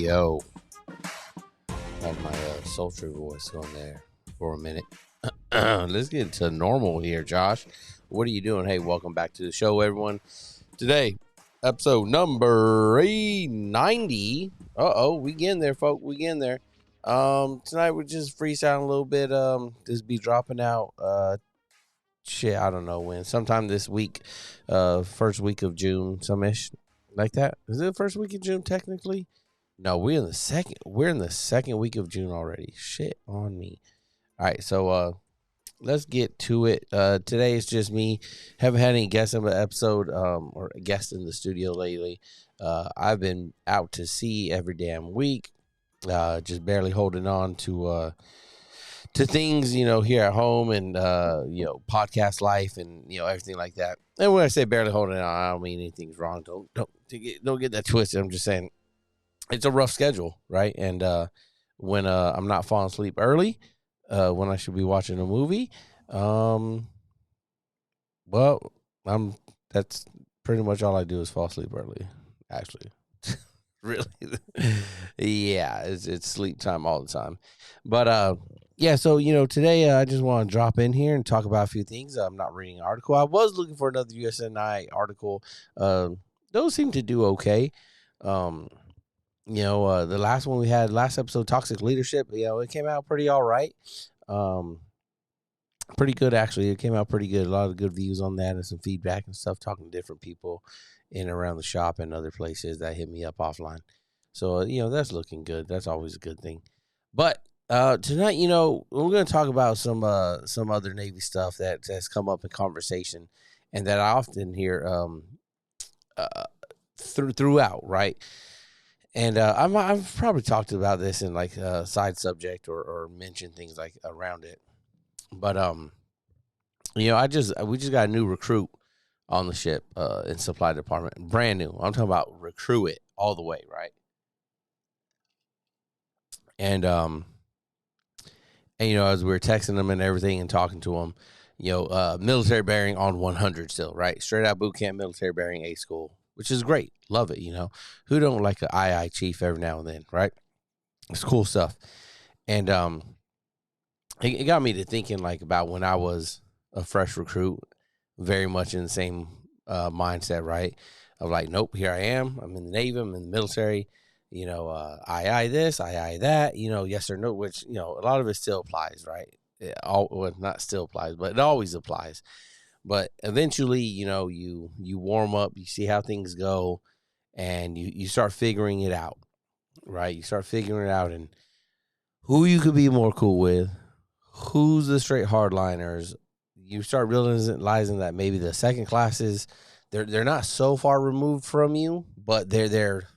Yo, had my sultry voice on there for a minute. Let's get to normal here, Josh. What are you doing? Hey, welcome back to the show, everyone. Today, episode number 90. We getting there, folks. We getting there. Tonight we're just freestyling a little bit. Just be dropping out. I don't know when. Sometime this week, first week of June, some-ish like that. Is it the first week of June technically? No, we're in the second. We're in the second week of June already. Shit on me. All right, so let's get to it. Today is just me. Haven't had any guests in the episode or guests in the studio lately. I've been out to sea every damn week. Just barely holding on to things, here at home and podcast life and everything like that. And when I say barely holding on, I don't mean anything's wrong. Don't get that twisted. I'm just saying it's a rough schedule, right? And when I'm not falling asleep early, when I should be watching a movie, that's pretty much all I do is fall asleep early, actually. Really. Yeah, it's sleep time all the time. But yeah, so today I just want to drop in here and talk about a few things. I'm not reading an article. I was looking for another USNI article. Those seem to do okay. The last one we had, last episode, Toxic Leadership, it came out pretty all right. Pretty good, actually. It came out pretty good. A lot of good views on that and some feedback and stuff, talking to different people in and around the shop and other places that hit me up offline. So, that's looking good. That's always a good thing. But tonight, we're going to talk about some other Navy stuff that has come up in conversation and that I often hear throughout, right? And I've probably talked about this in like a side subject or mentioned things like around it. But we just got a new recruit on the ship in supply department, brand new. I'm talking about recruit it all the way, right? And as we were texting them and everything and talking to them, military bearing on 100 still, right? Straight out boot camp, military bearing A school, which is great. Love it, Who don't like an II chief every now and then, right? It's cool stuff. And it got me to thinking like about when I was a fresh recruit, very much in the same mindset, right? Of like, nope, here I am. I'm in the Navy, I'm in the military, II this, II that, yes or no, which, a lot of it still applies, right? Not still applies, but it always applies. But eventually, you warm up, you see how things go, and you start figuring it out, right? You start figuring it out and who you could be more cool with, who's the straight hardliners. You start realizing that maybe the second classes, they're not so far removed from you, but they're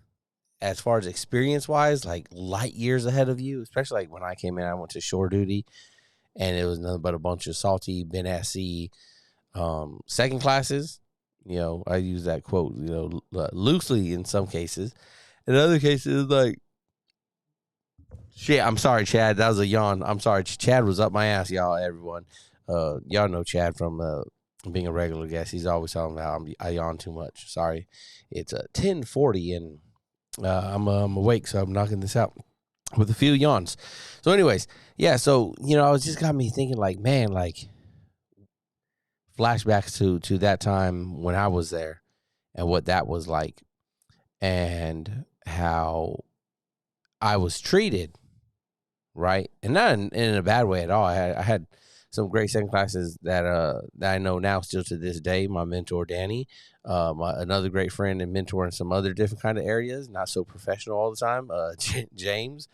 as far as experience-wise, like light years ahead of you, especially like when I came in, I went to shore duty, and it was nothing but a bunch of salty, been at sea, second classes. I use that quote, loosely in some cases. In other cases, like, shit, I'm sorry, Chad. That was a yawn. I'm sorry. Chad was up my ass, y'all, everyone. Y'all know Chad from being a regular guest. He's always talking about I yawn too much. Sorry. It's 10:40 and I'm awake, so I'm knocking this out with a few yawns. So anyways, yeah, so, I was just got me thinking like, man, like flashbacks to that time when I was there and what that was like and how I was treated, right? And not in a bad way at all. I had some great second classes that I know now still to this day. My mentor, Danny, another great friend and mentor in some other different kind of areas, not so professional all the time. James,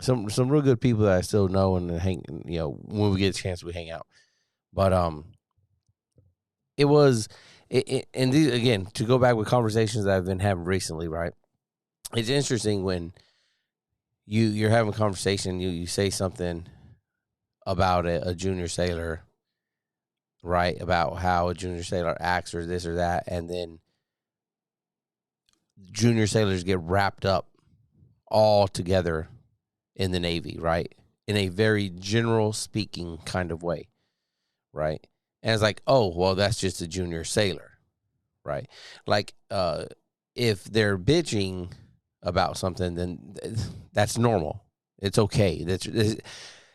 some real good people that I still know and hang, when we get a chance, we hang out. But it was, and these, again, to go back with conversations that I've been having recently, right? It's interesting when you're having a conversation, you say something about a junior sailor, right? About how a junior sailor acts or this or that, and then junior sailors get wrapped up all together in the Navy, right? In a very general speaking kind of way, right? And it's like, oh, well, that's just a junior sailor, right? Like, if they're bitching about something, then that's normal. It's okay.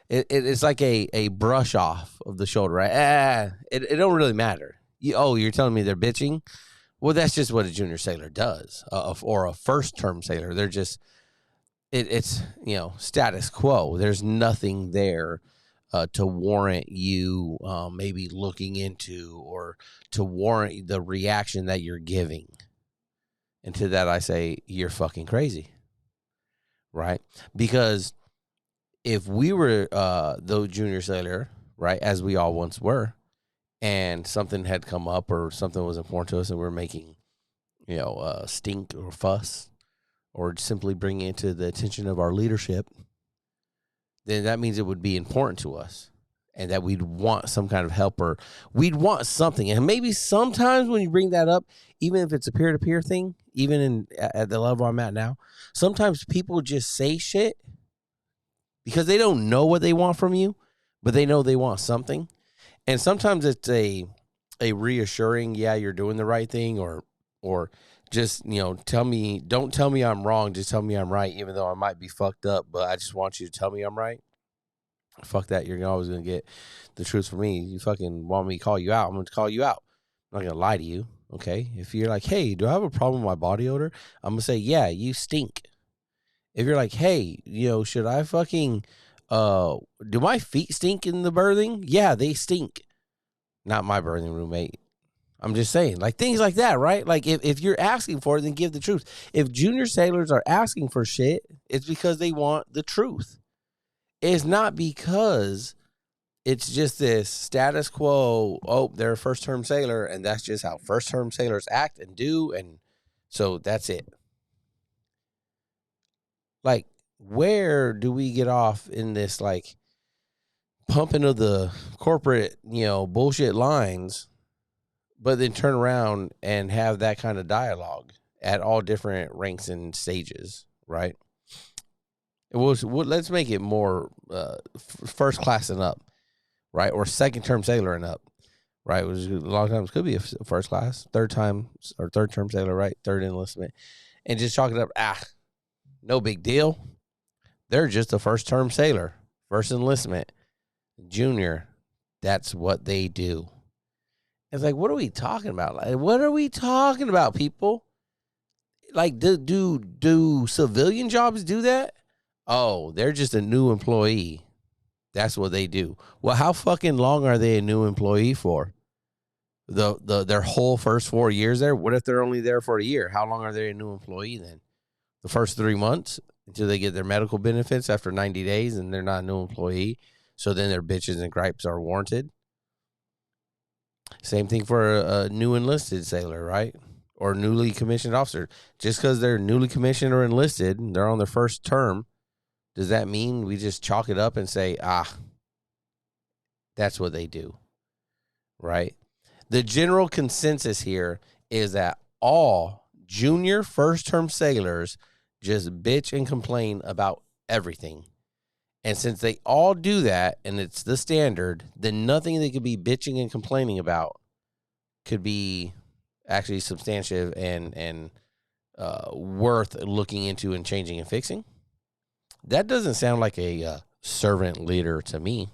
It's like a brush off of the shoulder, right? It don't really matter. You're telling me they're bitching? Well, that's just what a junior sailor does, or a first term sailor. They're just it's status quo. There's nothing there to warrant you maybe looking into, or to warrant the reaction that you're giving. And to that, I say, you're fucking crazy, right? Because if we were the junior sailor, right, as we all once were, and something had come up or something was important to us, and we're making, stink or fuss, or simply bringing it to the attention of our leadership, then that means it would be important to us, and that we'd want some kind of help, or we'd want something. And maybe sometimes when you bring that up, even if it's a peer-to-peer thing, even at the level I'm at now, sometimes people just say shit because they don't know what they want from you, but they know they want something. And sometimes it's a reassuring, yeah, you're doing the right thing, or just, don't tell me I'm wrong, just tell me I'm right, even though I might be fucked up, but I just want you to tell me I'm right. Fuck that, you're always going to get the truth from me. You fucking want me to call you out, I'm going to call you out. I'm not going to lie to you, okay? If you're like, hey, do I have a problem with my body odor? I'm going to say, yeah, you stink. If you're like, hey, should I fucking, do my feet stink in the berthing? Yeah, they stink. Not my berthing roommate. I'm just saying, like, things like that, right? Like, if you're asking for it, then give the truth. If junior sailors are asking for shit, it's because they want the truth. It's not because it's just this status quo, they're a first-term sailor, and that's just how first-term sailors act and do, and so that's it. Like, where do we get off in this, like, pumping of the corporate, bullshit lines, but then turn around and have that kind of dialogue at all different ranks and stages, right? Let's make it more first class and up, right? Or second term sailor and up, right? Which a lot of times could be a first class, third term sailor, right? Third enlistment. And just chalk it up, no big deal. They're just a first term sailor, first enlistment, junior. That's what they do. It's like, what are we talking about? Like, what are we talking about, people? Like, do civilian jobs do that? Oh, they're just a new employee. That's what they do. Well, how fucking long are they a new employee for? Their whole first 4 years there? What if they're only there for a year? How long are they a new employee then? The first 3 months until they get their medical benefits after 90 days and they're not a new employee. So then their bitches and gripes are warranted. Same thing for a new enlisted sailor, right? Or newly commissioned officer. Just because they're newly commissioned or enlisted, they're on their first term, does that mean we just chalk it up and say, that's what they do, right? The general consensus here is that all junior first-term sailors just bitch and complain about everything. And since they all do that, and it's the standard, then nothing they could be bitching and complaining about could be actually substantive and worth looking into and changing and fixing. That doesn't sound like a servant leader to me.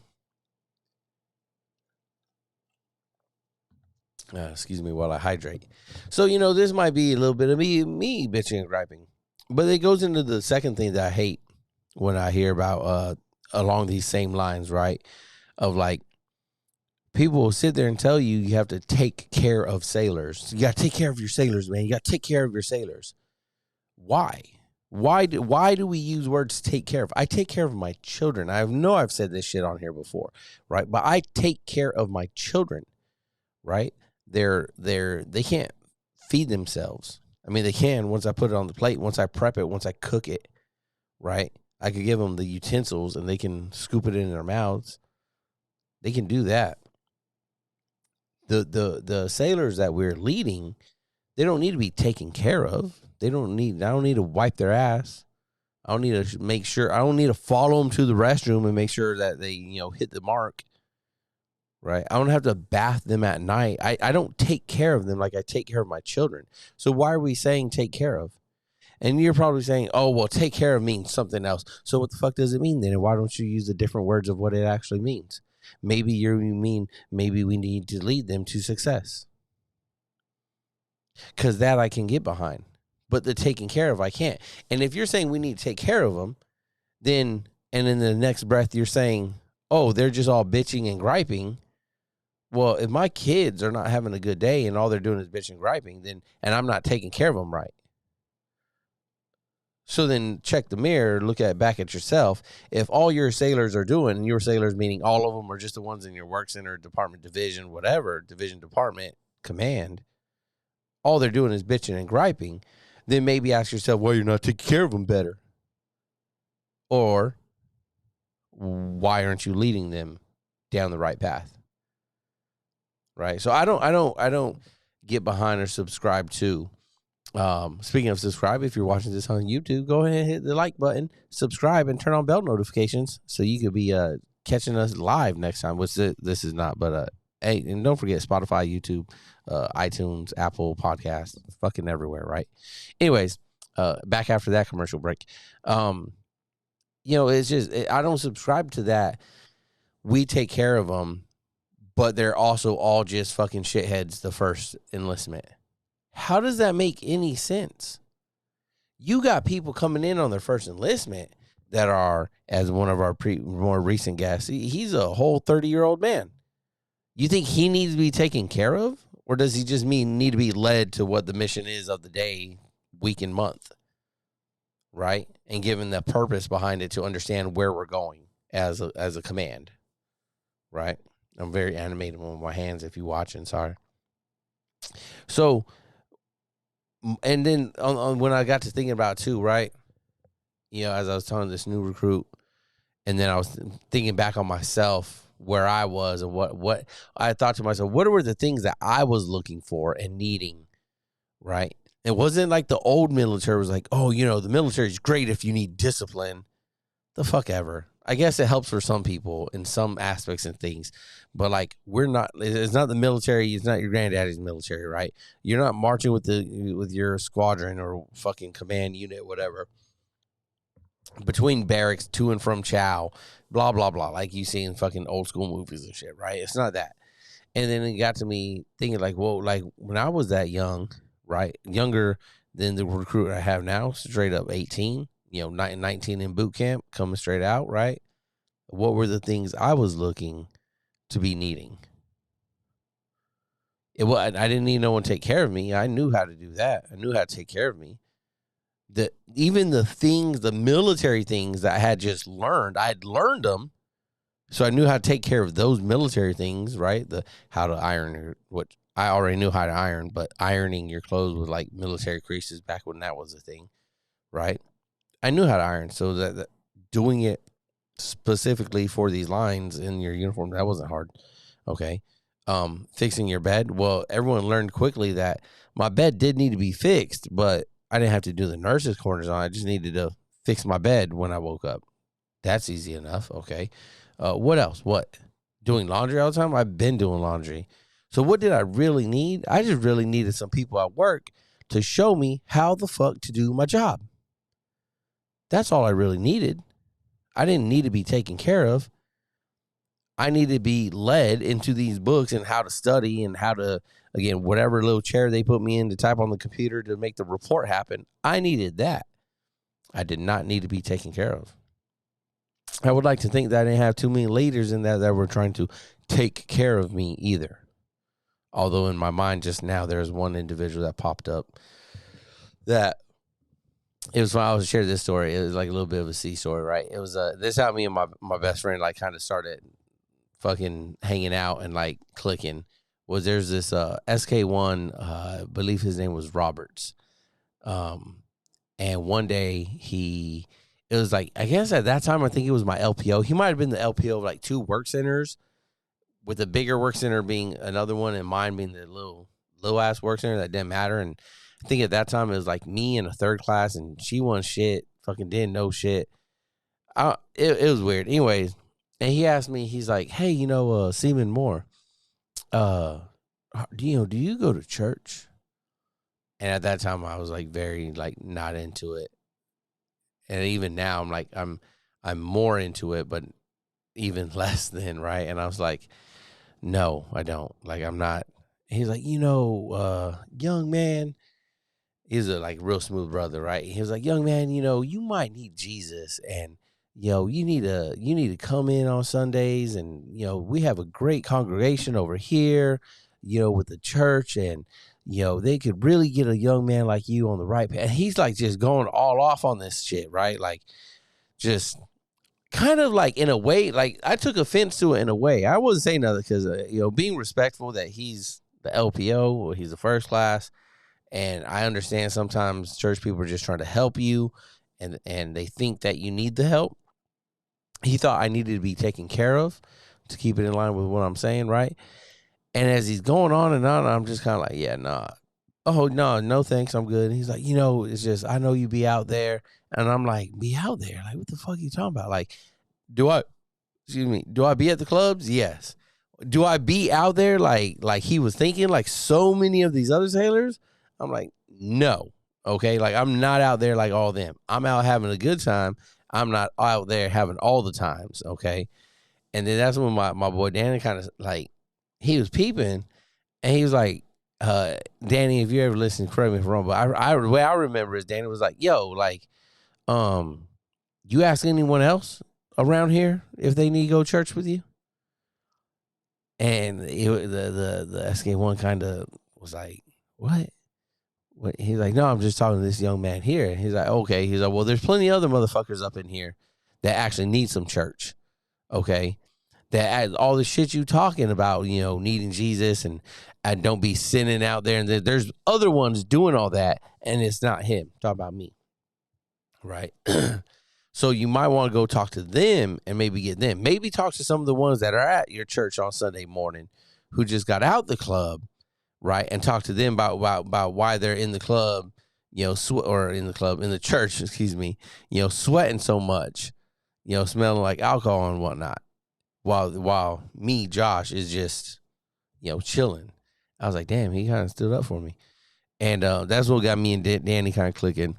Excuse me while I hydrate. So, this might be a little bit of me bitching and griping. But it goes into the second thing that I hate when I hear about along these same lines, right? Of like, people will sit there and tell you have to take care of sailors. You got to take care of your sailors, man. You got to take care of your sailors. Why? Why do we use words take care of? I take care of my children. I know I've said this shit on here before, right? But I take care of my children, right? They can't feed themselves. I mean, they can once I put it on the plate, once I prep it, once I cook it, right? I could give them the utensils and they can scoop it in their mouths. They can do that. The sailors that we're leading, they don't need to be taken care of. I don't need to wipe their ass. I don't need to make sure. I don't need to follow them to the restroom and make sure that they, hit the mark. Right? I don't have to bath them at night. I don't take care of them like I take care of my children. So why are we saying take care of? And you're probably saying, oh, well, take care of means something else. So what the fuck does it mean then? And why don't you use the different words of what it actually means? Maybe you mean maybe we need to lead them to success. Because that I can get behind. But the taking care of, I can't. And if you're saying we need to take care of them, then, and in the next breath, you're saying, oh, they're just all bitching and griping. Well, if my kids are not having a good day and all they're doing is bitching and griping, then, and I'm not taking care of them right. So then check the mirror, look back at yourself. If all your sailors are doing, and your sailors meaning all of them, or just the ones in your work center, department, division, whatever, division, department, command, all they're doing is bitching and griping, then maybe ask yourself, well, you're not taking care of them better. Or why aren't you leading them down the right path? Right? So I don't get behind or subscribe to. Speaking of subscribe, if you're watching this on YouTube, go ahead and hit the like button, subscribe, and turn on bell notifications so you could be catching us live next time, which this is not, but hey, and don't forget Spotify, YouTube, iTunes, Apple Podcasts, fucking everywhere, right? Anyways, back after that commercial break. It's just, I don't subscribe to that. We take care of them, but they're also all just fucking shitheads the first enlistment. How does that make any sense? You got people coming in on their first enlistment that are, as one of our more recent guests, he's a whole 30-year-old man. You think he needs to be taken care of? Or does he just need to be led to what the mission is of the day, week, and month? Right? And given the purpose behind it to understand where we're going as a command. Right? I'm very animated with my hands if you're watching. Sorry. So, and then when I got to thinking about it too, right? As I was telling this new recruit, and then I was thinking back on myself, where I was, and what I thought to myself, what were the things that I was looking for and needing, right? It wasn't like the old military was like, oh, the military is great if you need discipline. The fuck ever. I guess it helps for some people in some aspects and things, but like it's not the military. It's not your granddaddy's military, right? You're not marching with your squadron or fucking command unit, whatever, between barracks to and from chow, blah, blah, blah, like you see in fucking old school movies and shit, right? It's not that. And then it got to me thinking like, whoa, like when I was that young, right? Younger than the recruit I have now, straight up 18, 19 in boot camp, coming straight out, right? What were the things I was looking to be needing? I didn't need no one to take care of me. I knew how to do that. I knew how to take care of me. Even the military things that I had just learned, I'd learned them. So I knew how to take care of those military things, right? How to iron, what I already knew how to iron, but ironing your clothes with like military creases back when that was a thing, right? I knew how to iron. So that doing it specifically for these lines in your uniform, that wasn't hard. Okay. Fixing your bed. Well, everyone learned quickly that my bed did need to be fixed, but I didn't have to do the nurse's corners on it. I just needed to fix my bed when I woke up. That's easy enough. Okay. What else? What? Doing laundry all the time? I've been doing laundry. So what did I really need? I just really needed some people at work to show me how the fuck to do my job. That's all I really needed. I didn't need to be taken care of. I needed to be led into these books and how to study and how to, again, whatever little chair they put me in to type on the computer to make the report happen. I needed that. I did not need to be taken care of. I would like to think that I didn't have too many leaders in that were trying to take care of me either. Although in my mind just now, there's one individual that popped up that it was when I was sharing this story. It was like a little bit of a C story, right? It was this how me and my best friend like kind of started fucking hanging out and like clicking. Was there's this SK1, I believe his name was Roberts. And one day it was like, I guess at that time, I think it was my LPO. He might have been the LPO of like two work centers, with the bigger work center being another one and mine being the little ass work center that didn't matter. And I think at that time it was like me and a third class, and she wasn't shit, fucking didn't know shit. It was weird. Anyways, and he asked me, he's like, hey, Seaman Moore, do you go to church? And at that time, I was like very like not into it. And even now, I'm more into it, but even less than, right. And I was like, no, I don't. Like, I'm not. He's like, young man. He's a like real smooth brother, right? He was like, young man, you might need Jesus, and you need to come in on Sundays, and we have a great congregation over here, with the church, and they could really get a young man like you on the right path. And he's like just going all off on this shit, right? Like, just kind of like in a way, like I took offense to it in a way. I wasn't saying nothing because being respectful that he's the LPO or he's the first class. And I understand sometimes church people are just trying to help you, and they think that you need the help. He thought I needed to be taken care of to keep it in line with what I'm saying, right? And as he's going on and on, I'm just kind of like, yeah, nah. Oh, no, thanks. I'm good. And he's like, it's just, I know you be out there. And I'm like, be out there? Like, what the fuck are you talking about? Like, do I be at the clubs? Yes. Do I be out there like he was thinking, like so many of these other sailors? I'm like, no. Okay. Like, I'm not out there like all them. I'm out having a good time. I'm not out there having all the times. Okay. And then that's when my boy Danny kind of like, he was peeping, and he was like, Danny, if you ever listen, correct me if I'm wrong, but the way I remember is Danny was like, yo, like, you ask anyone else around here if they need to go to church with you? And the SK1 kind of was like, what? He's like, no, I'm just talking to this young man here. And he's like, okay. He's like, well, there's plenty of other motherfuckers up in here that actually need some church. Okay. That all the shit you talking about, needing Jesus and don't be sinning out there. And there's other ones doing all that, and it's not him. Talk about me. Right. So you might want to go talk to them and maybe get them. Maybe talk to some of the ones that are at your church on Sunday morning who just got out the club, right? And talk to them about why they're in the club, in the church, excuse me, sweating so much, smelling like alcohol and whatnot. While me, Josh, is just, chilling. I was like, damn, he kind of stood up for me. And that's what got me and Danny kind of clicking.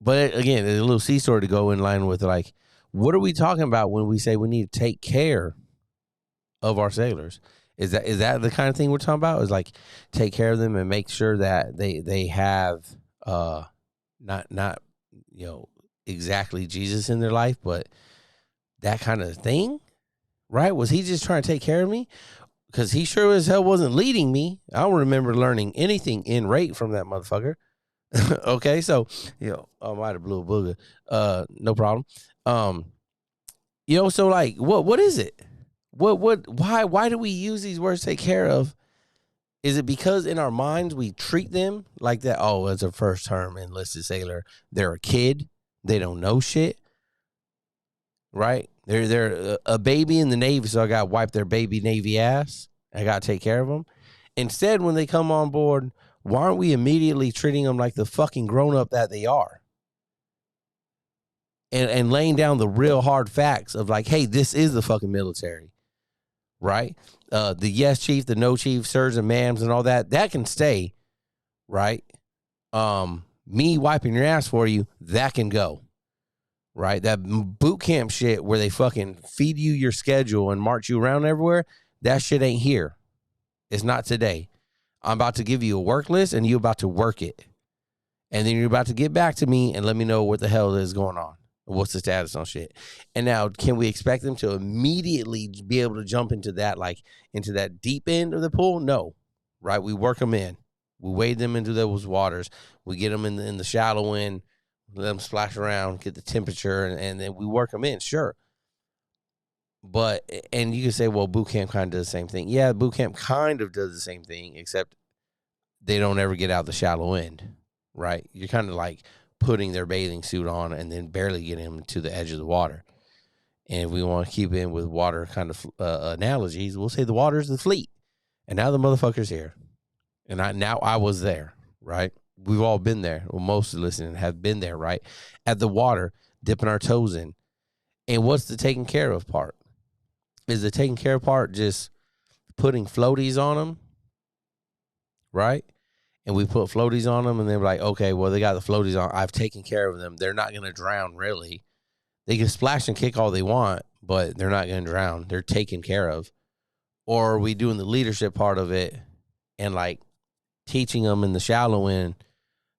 But again, there's a little C story to go in line with, like, what are we talking about when we say we need to take care of our sailors? Is that the kind of thing we're talking about? Is like take care of them and make sure that they have not exactly Jesus in their life, but that kind of thing, right? Was he just trying to take care of me? Because he sure as hell wasn't leading me. I don't remember learning anything in rate from that motherfucker. Okay, so I might have blew a booger. No problem. So like, what is it? Why do we use these words take care of? Is it because in our minds we treat them like that? Oh, it's a first term enlisted sailor. They're a kid. They don't know shit. Right? They're a baby in the Navy, so I got to wipe their baby Navy ass. I got to take care of them. Instead, when they come on board, why aren't we immediately treating them like the fucking grown-up that they are? And laying down the real hard facts of like, hey, this is the fucking military, right? The yes chief, the no chief, sirs and ma'ams and all that can stay, right? Me wiping your ass for you, that can go, right? That boot camp shit where they fucking feed you your schedule and march you around everywhere, that shit ain't here. It's not today. I'm about to give you a work list, and you're about to work it. And then you're about to get back to me and let me know what the hell is going on. What's the status on shit? And now, can we expect them to immediately be able to jump into that, like, into that deep end of the pool? No, right? We work them in. We wade them into those waters. We get them in the shallow end, let them splash around, get the temperature, and then we work them in, sure. But, and you can say, well, boot camp kind of does the same thing. Yeah, boot camp kind of does the same thing, except they don't ever get out the shallow end, right? You're kind of like putting their bathing suit on and then barely getting them to the edge of the water. And if we want to keep in with water kind of analogies, we'll say the water's the fleet. And now the motherfucker's here. And I was there, right? We've all been there. Well, most of the listening have been there, right? At the water, dipping our toes in. And what's the taking care of part? Is the taking care of part just putting floaties on them, right? and we put floaties on them, and they're like, okay, well, they got the floaties on. I've taken care of them. They're not going to drown, really. They can splash and kick all they want, but they're not going to drown. They're taken care of. Or are we doing the leadership part of it and like teaching them in the shallow end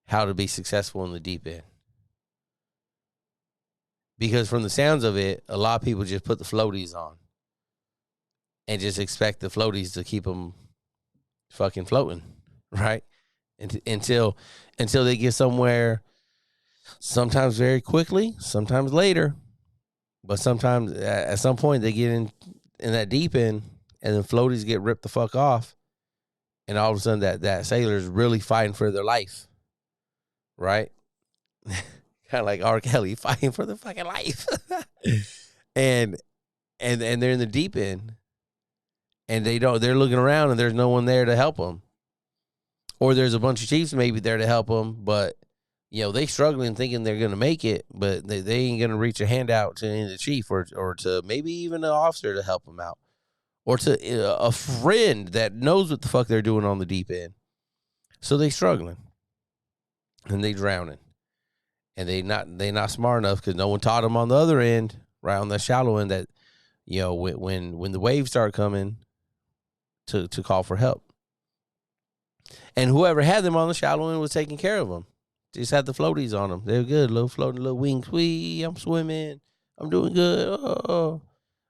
how to be successful in the deep end? Because from the sounds of it, a lot of people just put the floaties on and just expect the floaties to keep them fucking floating, right? Until they get somewhere, sometimes very quickly, sometimes later, but sometimes at some point they get in that deep end, and then floaties get ripped the fuck off, and all of a sudden that sailor is really fighting for their life, right? Kind of like R. Kelly fighting for their fucking life, and they're in the deep end, and they're looking around and there's no one there to help them, or there's a bunch of chiefs maybe there to help them, but they struggling thinking they're gonna make it, but they ain't gonna reach a hand out to any of the chief or to maybe even an officer to help them out, or to a friend that knows what the fuck they're doing on the deep end. So they struggling, and they drowning, and they not smart enough because no one taught them on the other end, right on the shallow end, that when the waves start coming, to call for help. And whoever had them on the shallow end was taking care of them. Just had the floaties on them. They're good, little floating, little wings. Wee, I'm swimming. I'm doing good. Oh.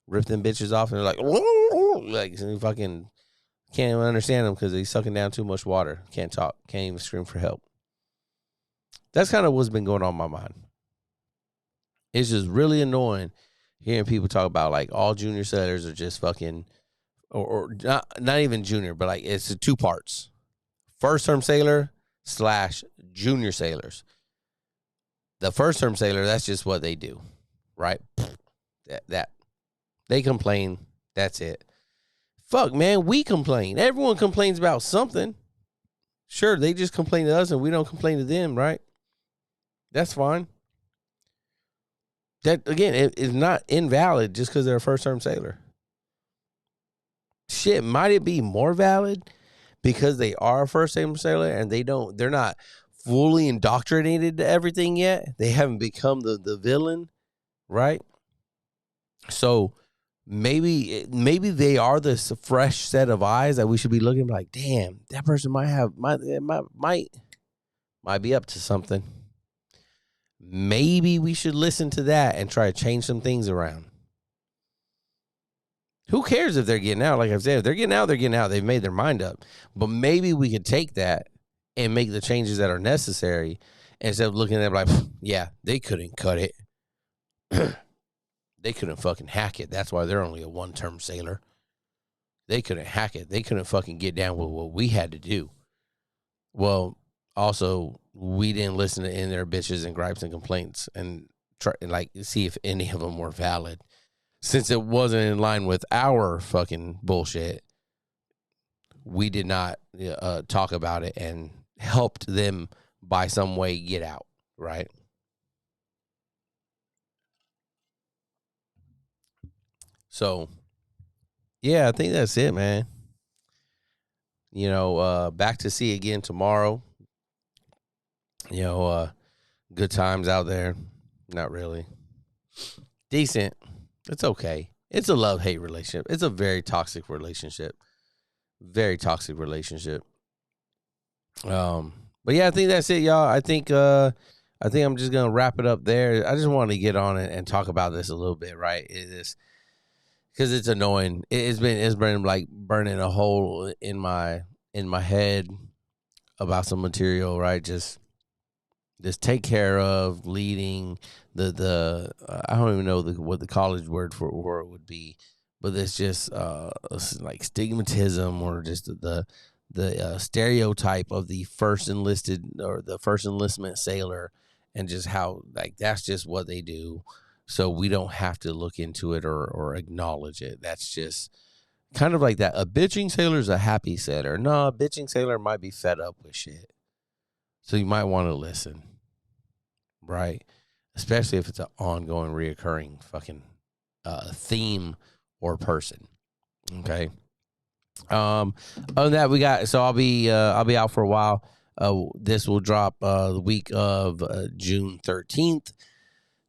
Rip them bitches off, and they're like, like fucking can't even understand them because they sucking down too much water. Can't talk. Can't even scream for help. That's kind of what's been going on in my mind. It's just really annoying hearing people talk about like all junior sailors are just fucking, or not even junior, but like it's 2 parts. First term sailor / junior sailors. The first term sailor, that's just what they do, right? That they complain. That's it. Fuck, man, we complain. Everyone complains about something. Sure, they just complain to us and we don't complain to them, right? That's fine. That, again, it is not invalid just because they're a first term sailor. Shit, might it be more valid because they are a first term sailor and they're not fully indoctrinated to everything yet? They haven't become the villain, right? So maybe they are this fresh set of eyes that we should be looking like, damn, that person might be up to something. Maybe we should listen to that and try to change some things around. Who cares if they're getting out? Like I've said, if they're getting out, they're getting out. They've made their mind up. But maybe we could take that and make the changes that are necessary instead of looking at it like, yeah, they couldn't cut it. They couldn't fucking hack it. That's why they're only a 1-term sailor. They couldn't hack it. They couldn't fucking get down with what we had to do. Well, also, we didn't listen to any of their bitches and gripes and complaints and try like see if any of them were valid. Since it wasn't in line with our fucking bullshit, we did not talk about it and helped them by some way get out, right? So, yeah, I think that's it, man. Back to sea again tomorrow. Good times out there. Not really. Decent. It's okay. It's a love-hate relationship. It's a very toxic relationship. Very toxic relationship. But yeah, I think that's it, y'all. I think I'm just gonna wrap it up there. I just wanted to get on it and talk about this a little bit, right? It is because it's annoying. It's been like burning a hole in my head about some material, right? Just take care of, leading the I don't even know what the college word for it would be, but it's just like stigmatism or just the stereotype of the first enlisted or the first enlistment sailor, and just how like that's just what they do. So we don't have to look into it or acknowledge it. That's just kind of like that. A bitching sailor is a happy sailor. No, a bitching sailor might be fed up with shit. So you might want to listen, right? Especially if it's an ongoing, reoccurring fucking theme or person. Okay. Other than that, I'll be out for a while. This will drop the week of June 13th.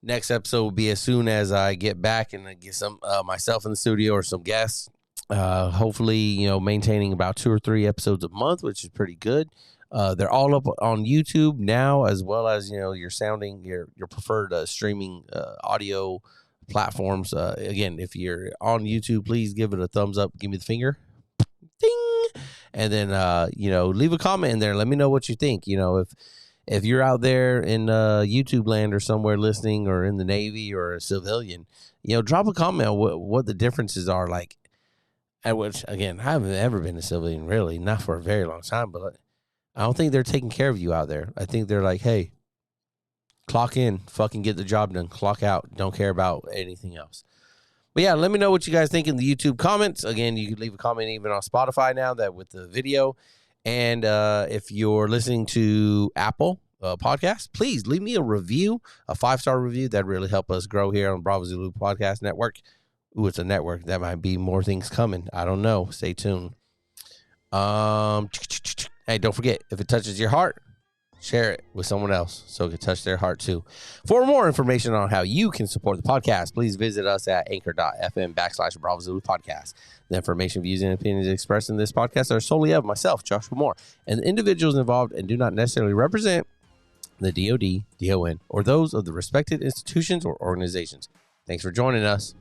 Next episode will be as soon as I get back and I get some myself in the studio or some guests. Hopefully, maintaining about 2 or 3 episodes a month, which is pretty good. They're all up on YouTube now, as well as your preferred streaming audio platforms. Again, if you're on YouTube, please give it a thumbs up, give me the finger, ding, and then leave a comment in there. Let me know what you think. If you're out there in YouTube land or somewhere listening, or in the Navy or a civilian, drop a comment on what the differences are like. At which, again, I haven't ever been a civilian, really, not for a very long time, but I don't think they're taking care of you out there. I think they're like, hey, clock in, fucking get the job done, clock out, don't care about anything else. But yeah, let me know what you guys think in the YouTube comments. Again, you can leave a comment even on Spotify now that with the video. And if you're listening to Apple Podcasts, please leave me a review, a 5-star review. That'd really help us grow here on Bravo Zulu Podcast Network. Ooh, it's a network. That might be more things coming. I don't know. Stay tuned. Hey, don't forget, if it touches your heart, share it with someone else so it can touch their heart too. For more information on how you can support the podcast, please visit us at anchor.fm/Bravo Zulu Podcast. The information, views, and opinions expressed in this podcast are solely of myself, Joshua Moore, and the individuals involved, and do not necessarily represent the DOD, DON, or those of the respected institutions or organizations. Thanks for joining us.